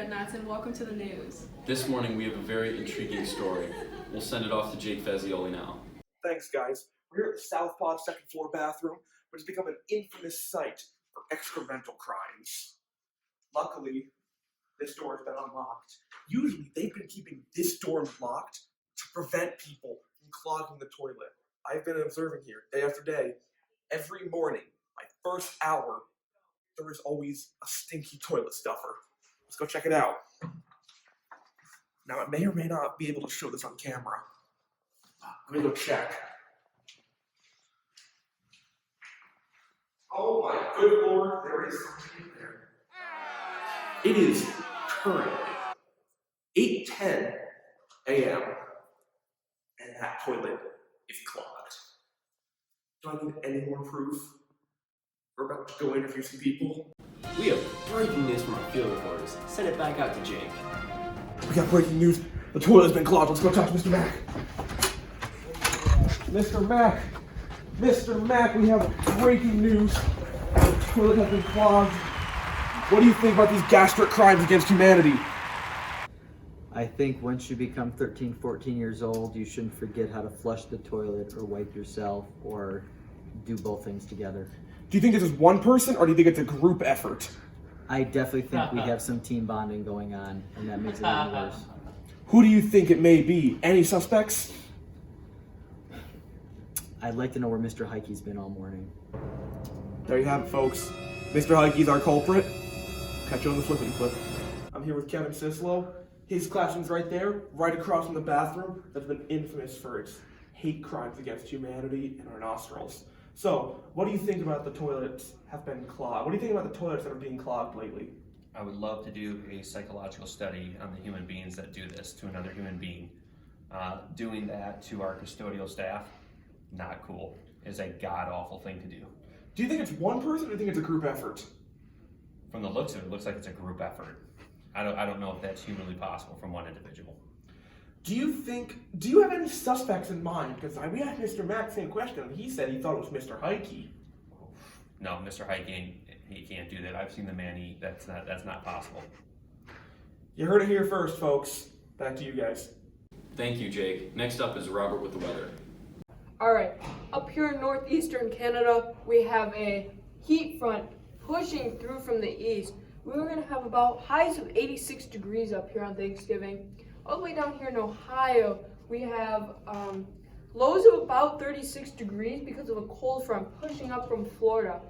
Dreadnoughts, and welcome to the news. This morning we have a very intriguing story. We'll send it off to Jake Fazioli now. Thanks, guys. We're here at the South Pod second floor bathroom, which has become an infamous site for excremental crimes. Luckily, this door has been unlocked. Usually, they've been keeping this door locked to prevent people from clogging the toilet. I've been observing here day after day. Every morning, my first hour, there is always a stinky toilet stuffer. Let's go check it out. Now, I may or may not be able to show this on camera. Let me go check. Oh my good lord, there is something in there. It is currently 8:10 a.m. and that toilet is clogged. Do I need any more proof? We're about to go interview some people. We have breaking news from our field reporters. Send it back out to Jake. We got breaking news. The toilet's been clogged. Let's go talk to Mr. Mack. Mr. Mack. Mr. Mack, we have breaking news. The toilet has been clogged. What do you think about these gastric crimes against humanity? I think once you become 13, 14 years old, you shouldn't forget how to flush the toilet or wipe yourself or do both things together. Do you think this is one person or do you think it's a group effort? I definitely think we have some team bonding going on, and that makes it even worse. Who do you think it may be? Any suspects? I'd like to know where Mr. Heike's been all morning. There you have it, folks. Mr. Heike's our culprit. Catch you on the flippity flip. I'm here with Kevin Sislow. His classroom's right there, right across from the bathroom that's been infamous for its hate crimes against humanity and our nostrils. So, what do you think about the toilets have been clogged? What do you think about the toilets that are being clogged lately? I would love to do a psychological study on the human beings that do this to another human being. Doing that to our custodial staff, not cool. Is a god-awful thing to do. Do you think it's one person or do you think it's a group effort? From the looks of it, it looks like it's a group effort. I don't know if that's humanly possible from one individual. Do you have any suspects in mind? Because we asked Mr. Mack the same question and he said he thought it was Mr. Heike. No, Mr. Heike, he can't do that. I've seen the man eat. That's not possible. You heard it here first, folks. Back to you guys. Thank you, Jake. Next up is Robert with the weather. Alright, up here in northeastern Canada, we have a heat front pushing through from the east. We're going to have about highs of 86 degrees up here on Thanksgiving. All the way down here in Ohio, we have lows of about 36 degrees because of a cold front pushing up from Florida.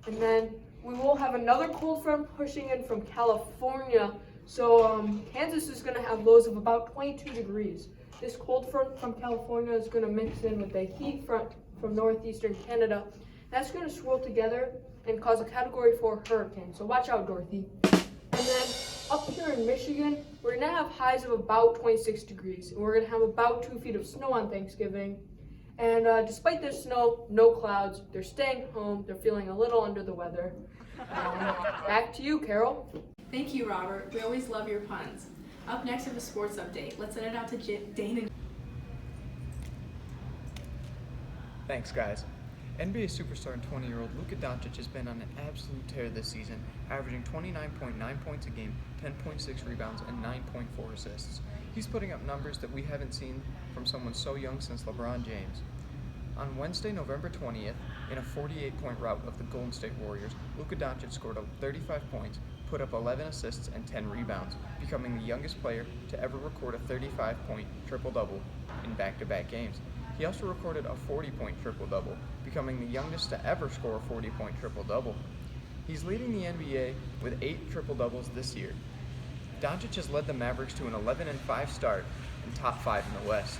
And then we will have another cold front pushing in from California. So Kansas is going to have lows of about 22 degrees. This cold front from California is going to mix in with the heat front from northeastern Canada. That's going to swirl together and cause a Category 4 hurricane. So watch out, Dorothy. And then up here in Michigan, we're going to have highs of about 26 degrees. And we're going to have about 2 feet of snow on Thanksgiving. And despite the snow, no clouds. They're staying home. They're feeling a little under the weather. Back to you, Carol. Thank you, Robert. We always love your puns. Up next, we have a sports update. Let's send it out to Dane. Thanks, guys. NBA superstar and 20-year-old Luka Doncic has been on an absolute tear this season, averaging 29.9 points a game, 10.6 rebounds, and 9.4 assists. He's putting up numbers that we haven't seen from someone so young since LeBron James. On Wednesday, November 20th, in a 48-point rout of the Golden State Warriors, Luka Doncic scored 35 points, put up 11 assists and 10 rebounds, becoming the youngest player to ever record a 35-point triple-double in back-to-back games. He also recorded a 40-point triple-double, becoming the youngest to ever score a 40-point triple-double. He's leading the NBA with 8 triple-doubles this year. Doncic has led the Mavericks to an 11-5 start and top 5 in the West.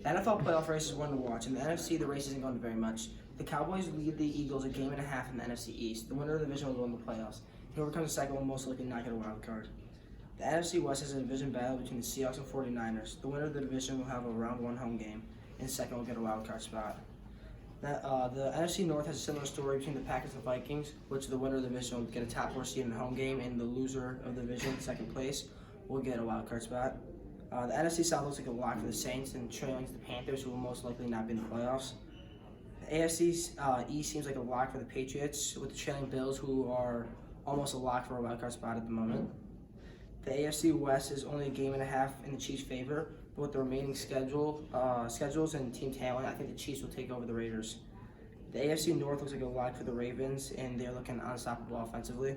The NFL playoff race is one to watch. In the NFC, the race isn't going to very much. The Cowboys lead the Eagles a game and a half in the NFC East. The winner of the division will win the playoffs. Whoever comes second will most likely not get a wild card. The NFC West is a division battle between the Seahawks and 49ers. The winner of the division will have a round 1 home game, and second will get a wild card spot. The NFC North has a similar story between the Packers and Vikings, which the winner of the division will get a top 4 seed in the home game, and the loser of the division, second place, will get a wild card spot. The NFC South looks like a lock for the Saints and trailing to the Panthers, who will most likely not be in the playoffs. The AFC East seems like a lock for the Patriots, with the trailing Bills, who are almost a lock for a wild card spot at the moment. The AFC West is only a game and a half in the Chiefs' favor, but with the remaining schedules and team talent, I think the Chiefs will take over the Raiders. The AFC North looks like a lock for the Ravens, and they're looking unstoppable offensively.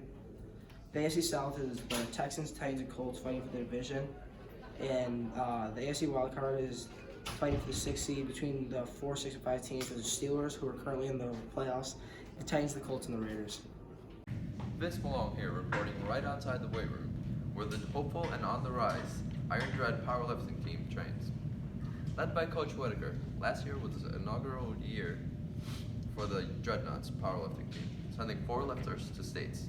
The AFC South is the Texans, Titans, and Colts fighting for the division, and the AFC wildcard is fighting for the 6th seed between the 4, 6, and 5 teams, the Steelers, who are currently in the playoffs, the Titans, the Colts, and the Raiders. Vince Malone here, reporting right outside the weight room, where the hopeful and on the rise Iron Dread powerlifting team trains. Led by Coach Whitaker, last year was the inaugural year for the Dreadnoughts powerlifting team, sending 4 lifters to states.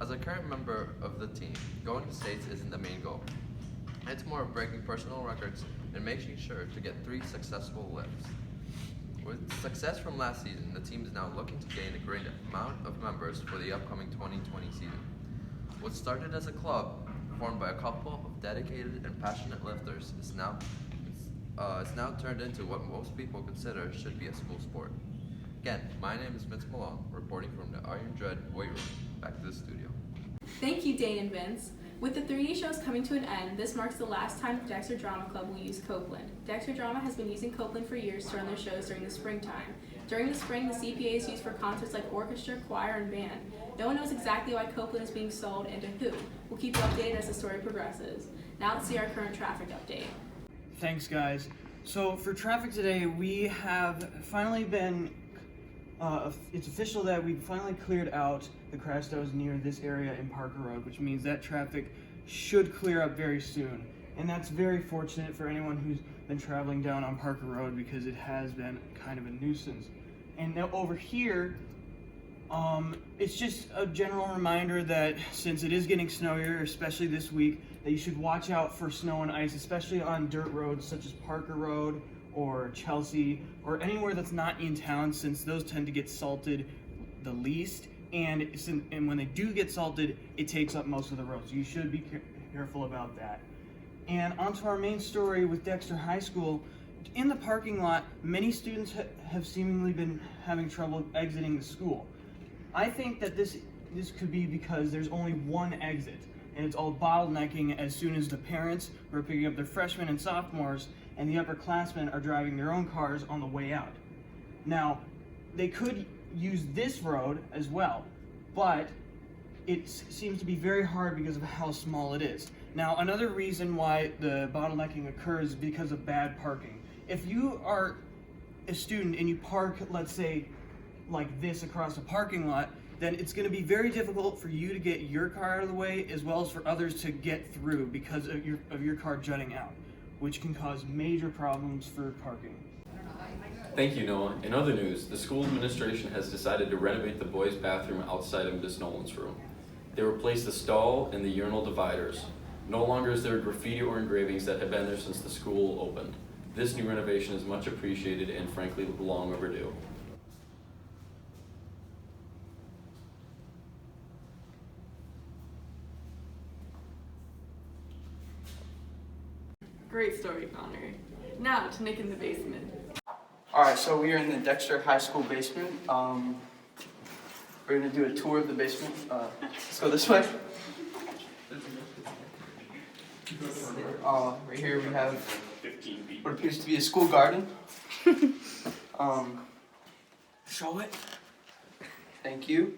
As a current member of the team, going to states isn't the main goal. It's more of breaking personal records and making sure to get 3 successful lifts. With success from last season, the team is now looking to gain a great amount of members for the upcoming 2020 season. What started as a club, formed by a couple of dedicated and passionate lifters, is now turned into what most people consider should be a school sport. Again, my name is Vince Malone, reporting from the Iron Dread weight room. Back to the studio. Thank you, Dane and Vince. With the 3D shows coming to an end, this marks the last time the Dexter Drama Club will use Copeland. Dexter Drama has been using Copeland for years to run their shows during the springtime. During the spring, the CPA is used for concerts like orchestra, choir, and band. No one knows exactly why Copeland is being sold and to who. We'll keep you updated as the story progresses. Now let's see our current traffic update. Thanks, guys. So for traffic today, we have finally been, it's official that we've finally cleared out the crash that was near this area in Parker Road, which means that traffic should clear up very soon. And that's very fortunate for anyone who's been traveling down on Parker Road, because it has been kind of a nuisance. And now over here, it's just a general reminder that since it is getting snowier, especially this week, that you should watch out for snow and ice, especially on dirt roads such as Parker Road or Chelsea or anywhere that's not in town, since those tend to get salted the least. And when they do get salted, it takes up most of the roads. You should be careful about that. And onto our main story with Dexter High School. In the parking lot, many students have seemingly been having trouble exiting the school. I think that this could be because there's only one exit, and it's all bottlenecking as soon as the parents who are picking up their freshmen and sophomores and the upperclassmen are driving their own cars on the way out. Now, they could use this road as well, but it seems to be very hard because of how small it is. Now, another reason why the bottlenecking occurs is because of bad parking. If you are a student and you park, let's say, like this across a parking lot, then it's going to be very difficult for you to get your car out of the way, as well as for others to get through because of your car jutting out, which can cause major problems for parking. Thank you, Noah. In other news, the school administration has decided to renovate the boys' bathroom outside of Miss Nolan's room. They replaced the stall and the urinal dividers. No longer is there graffiti or engravings that have been there since the school opened. This new renovation is much appreciated and frankly long overdue. Great story, Connor. Now to Nick in the basement. Alright, so we are in the Dexter High School basement. We're going to do a tour of the basement. Let's go this way. Right here we have what appears to be a school garden. Show it. Thank you.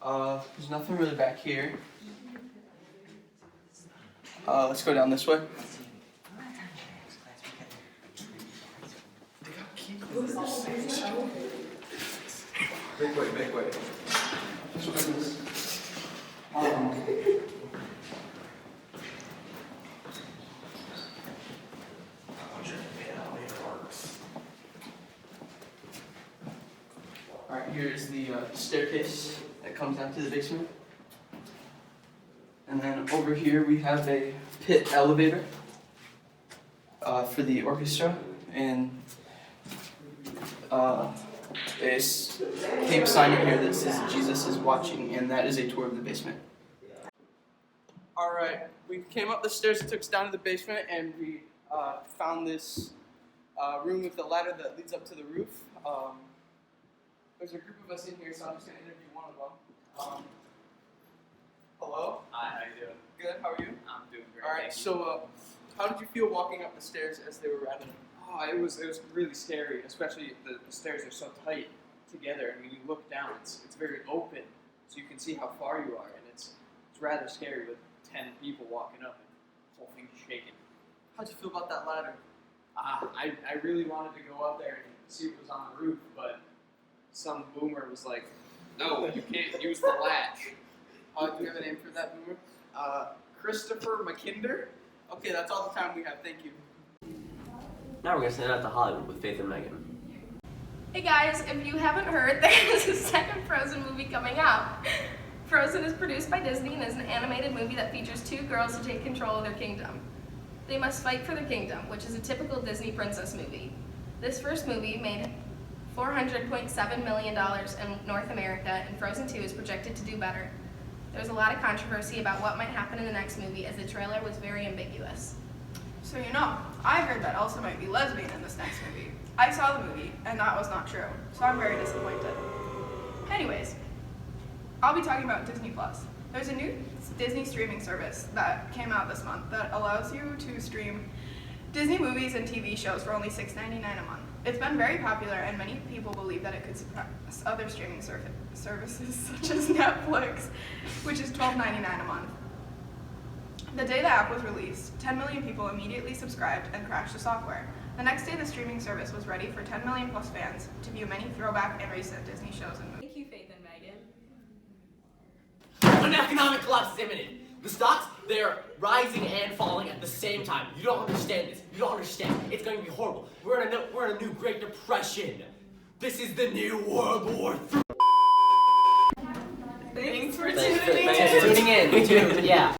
There's nothing really back here. Let's go down this way. Make way. Alright, here's the staircase that comes down to the basement. And then over here we have a pit elevator for the orchestra, and a tape sign in here that says Jesus is watching, and that is a tour of the basement. Alright, we came up the stairs that took us down to the basement, and we found this room with a ladder that leads up to the roof. There's a group of us in here, so I'm just going to interview one of them. Hello? Hi, how you doing? Good, how are you? I'm doing great. Alright, thank you. so how did you feel walking up the stairs as they were rattling? Oh, it was really scary, especially the stairs are so tight together, and when you look down, it's very open, so you can see how far you are, and it's rather scary with 10 people walking up and the whole thing shaking. How'd you feel about that ladder? I really wanted to go up there and see what was on the roof, but some boomer was like, "No, you can't use the latch." Do you have a name for that boomer? Christopher McKinder? Okay, that's all the time we have, thank you. Now we're gonna send out to Hollywood with Faith and Megan. Hey guys, if you haven't heard, there's a second Frozen movie coming out. Frozen is produced by Disney and is an animated movie that features two girls who take control of their kingdom. They must fight for their kingdom, which is a typical Disney princess movie. This first movie made $400.7 million in North America, and Frozen 2 is projected to do better. There's a lot of controversy about what might happen in the next movie, as the trailer was very ambiguous. So I heard that Elsa might be lesbian in this next movie. I saw the movie, and that was not true, so I'm very disappointed. Anyways, I'll be talking about Disney+. There's a new Disney streaming service that came out this month that allows you to stream Disney movies and TV shows for only $6.99 a month. It's been very popular, and many people believe that it could surpass other streaming services such as Netflix, which is $12.99 a month. The day the app was released, 10 million people immediately subscribed and crashed the software. The next day, the streaming service was ready for 10 million plus fans to view many throwback and recent Disney shows and movies. Thank you, Faith and Megan. An economic collapse is imminent. The stocks, they're rising and falling at the same time. You don't understand this. You don't understand. It's going to be horrible. We're in a new Great Depression. This is the new World War III. Thanks for tuning in. Yeah.